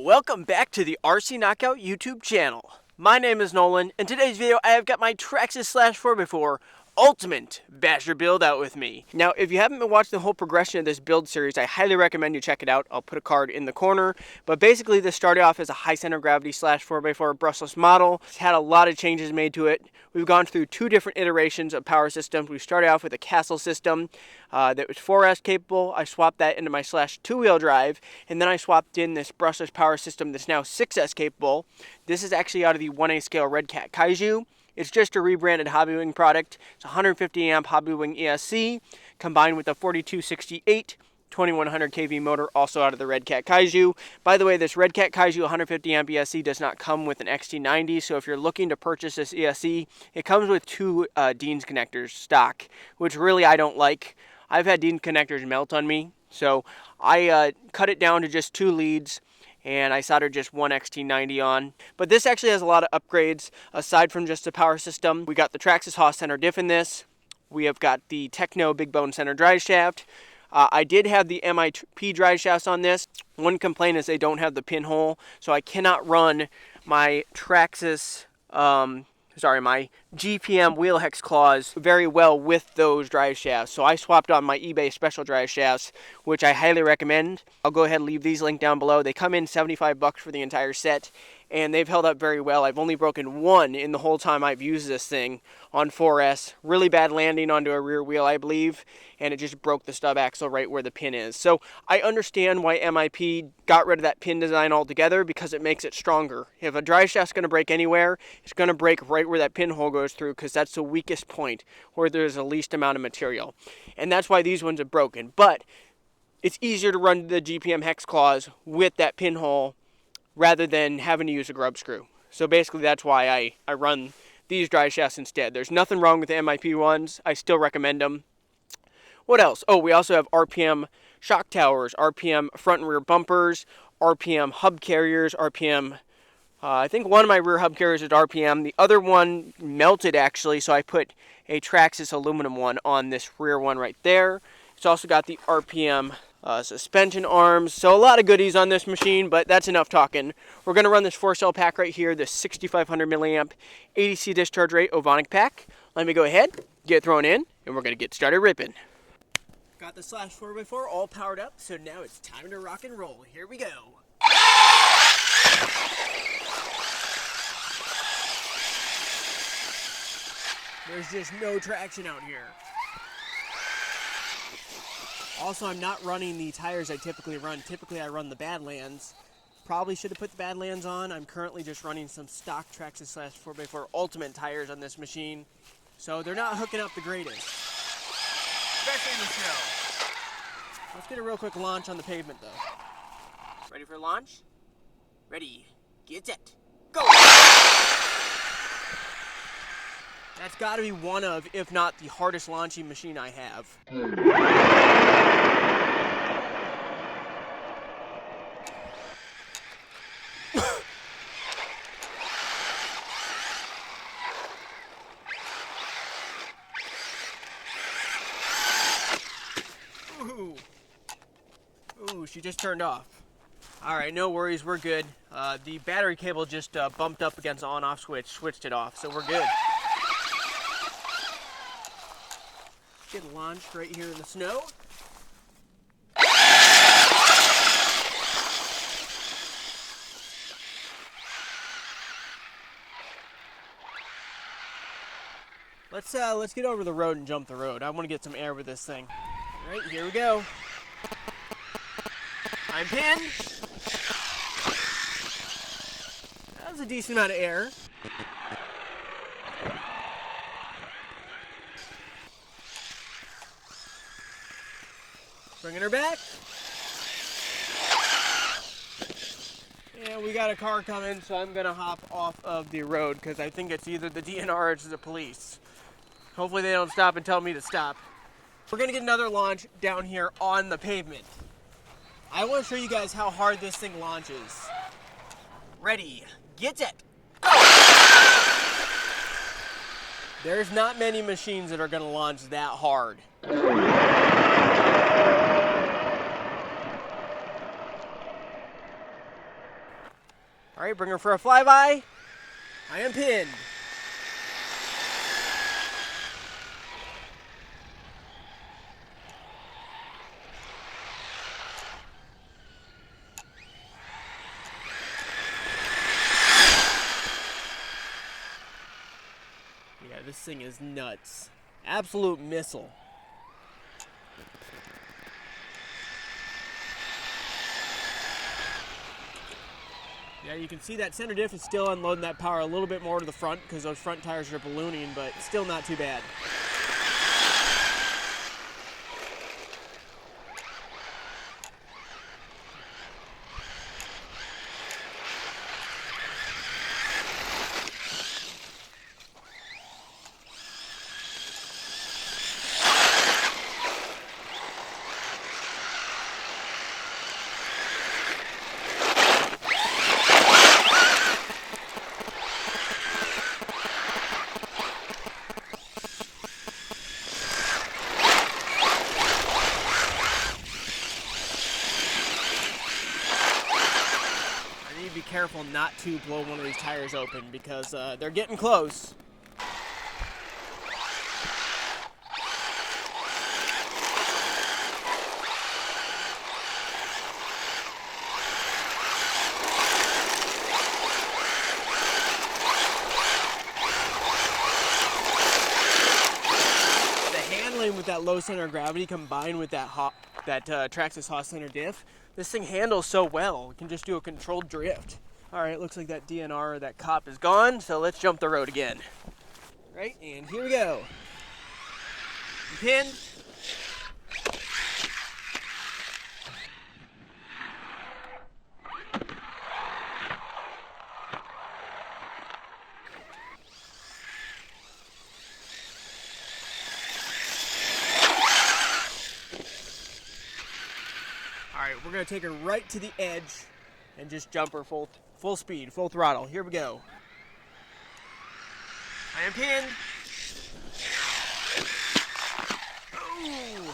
Welcome back to the RC Knockout YouTube channel. My name is Nolan. In today's video, I have got my Traxxas Slash 4x4 Ultimate Basher build out with me. Now, if you haven't been watching the whole progression of this build series, I highly recommend you check it out. I'll put a card in the corner. But basically, this started off as a high center gravity Slash 4x4 brushless model. It's had a lot of changes made to it. We've gone through two different iterations of power systems. We started off with a castle system that was 4S capable. I swapped that into my Slash 2-wheel drive, and then I swapped in this brushless power system that's now 6S capable. This is actually out of the 1A scale Red Cat Kaiju. It's just a rebranded Hobbywing product. It's a 150 amp Hobbywing ESC combined with a 4268 2100 kV motor, also out of the Red Cat Kaiju. By the way, this Red Cat Kaiju 150 amp ESC does not come with an XT90, so if you're looking to purchase this ESC, it comes with two Dean's connectors stock, which really I don't like. I've had Dean's connectors melt on me, so I cut it down to just two leads, and I soldered just one XT90 on. But this actually has a lot of upgrades aside from just the power system. We got the Traxxas Haas center diff in this. We have got the Techno Big Bone center drive shaft. I did have the MIP drive shafts on this. One complaint is they don't have the pinhole, so I cannot run my Traxxas, my GPM Wheel Hex Claws very well with those drive shafts. So I swapped on my eBay special drive shafts, which I highly recommend. I'll go ahead and leave these linked down below. They come in $75 for the entire set, and they've held up very well. I've only broken one in the whole time I've used this thing on 4S. Really bad landing onto a rear wheel, I believe, and it just broke the stub axle right where the pin is. So I understand why MIP got rid of that pin design altogether, because it makes it stronger. If a drive shaft's going to break anywhere, it's going to break right where that pinhole goes through, because that's the weakest point where there's the least amount of material. And that's why these ones are broken. But it's easier to run the GPM Hex Claws with that pinhole rather than having to use a grub screw. So basically that's why I run these drive shafts instead. There's nothing wrong with the MIP ones. I still recommend them. What else? Oh, we also have RPM shock towers, RPM front and rear bumpers, RPM hub carriers, RPM, I think one of my rear hub carriers is RPM. The other one melted actually, so I put a Traxxas aluminum one on this rear one right there. It's also got the RPM suspension arms. So a lot of goodies on this machine, but that's enough talking. We're going to run this 4-cell pack right here, the 6500 milliamp 80C discharge rate Ovonic pack. Let me go ahead, get it thrown in, and we're going to get started ripping. Got the Slash 4x4 all powered up, so now it's time to rock and roll. Here we go. There's just no traction out here. Also, I'm not running the tires I typically run. Typically, I run the Badlands. Probably should have put the Badlands on. I'm currently just running some stock Traxxas Slash 4x4 Ultimate tires on this machine. So they're not hooking up the greatest, especially in the snow. Let's get a real quick launch on the pavement, though. Ready for launch? Ready, get set, go! That's got to be one of, if not the hardest launching machine I have. Ooh, she just turned off. Alright, no worries, we're good. The battery cable just bumped up against the on-off switch, switched it off, so we're good. Get launched right here in the snow. Let's get over the road and jump the road. I want to get some air with this thing. All right, here we go. I'm pinned. That was a decent amount of air. Bringing her back. And we got a car coming, so I'm going to hop off of the road because I think it's either the DNR or it's the police. Hopefully they don't stop and tell me to stop. We're going to get another launch down here on the pavement. I want to show you guys how hard this thing launches. Ready, get set, go! There's not many machines that are going to launch that hard. All right, bring her for a flyby. I am pinned. Yeah, this thing is nuts. Absolute missile. Yeah, you can see that center diff is still unloading that power a little bit more to the front because those front tires are ballooning, but still not too bad. Be careful not to blow one of these tires open because they're getting close. The handling with that low center of gravity combined with that Traxxas hot center diff, this thing handles so well. It can just do a controlled drift. All right, looks like that DNR or that cop is gone, so let's jump the road again. Right, and here we go. Pin. All right, we're gonna take her right to the edge and just jump her full speed, full throttle. Here we go. I am pinned. Ooh.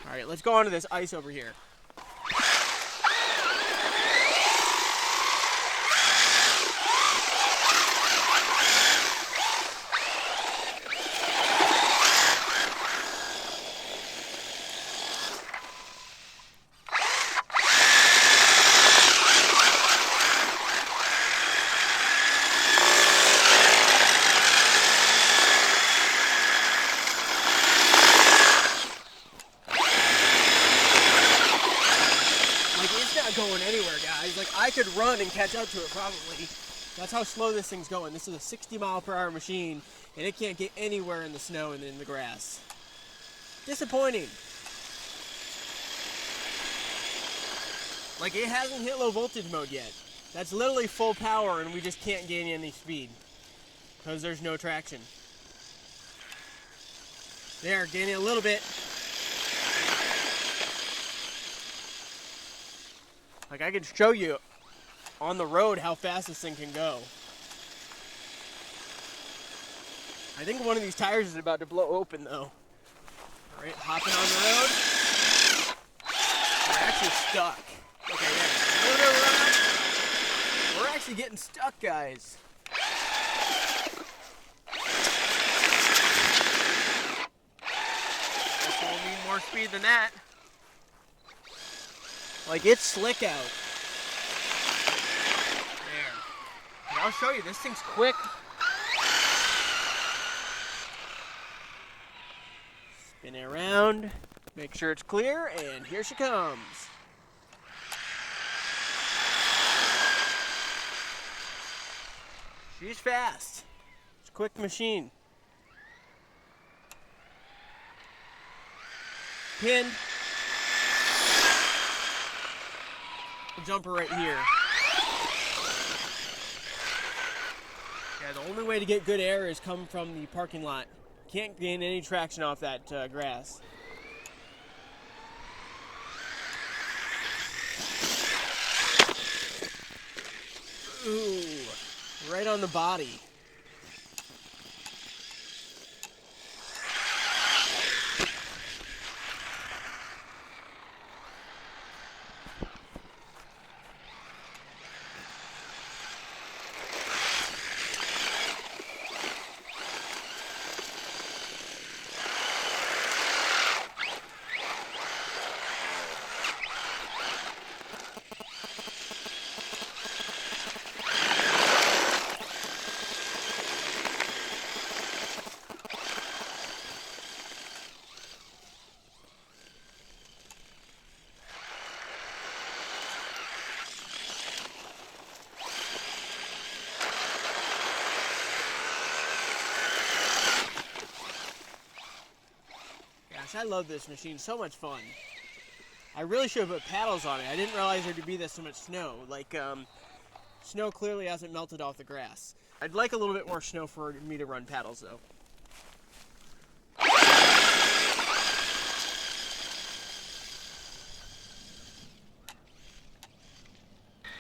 All right, let's go on to this ice over here. Going anywhere, guys. Like, I could run and catch up to it probably. That's how slow this thing's going. This is a 60-mile-per-hour machine, and it can't get anywhere in the snow and in the grass. Disappointing. Like, it hasn't hit low voltage mode yet. That's literally full power, and we just can't gain any speed because there's no traction. There, gaining a little bit. Like, I can show you on the road how fast this thing can go. I think one of these tires is about to blow open, though. All right, hopping on the road. We're actually stuck. Okay, yeah. We're actually getting stuck, guys. Guess we'll need more speed than that. Like, it's slick out. There. And I'll show you, this thing's quick. Spin it around, make sure it's clear, and here she comes. She's fast. It's a quick machine. Pinned. Jumper right here. Yeah, the only way to get good air is come from the parking lot. Can't gain any traction off that grass. Ooh, right on the body. gosh, I love this machine. So much fun. I really should have put paddles on it. I didn't realize there'd be so much snow. Like, snow clearly hasn't melted off the grass. I'd like a little bit more snow for me to run paddles, though.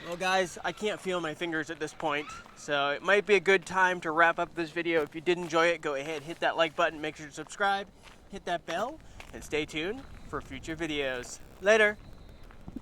Well guys, I can't feel my fingers at this point, so it might be a good time to wrap up this video. If you did enjoy it, go ahead, hit that like button, make sure to subscribe, hit that bell, and stay tuned for future videos. Later!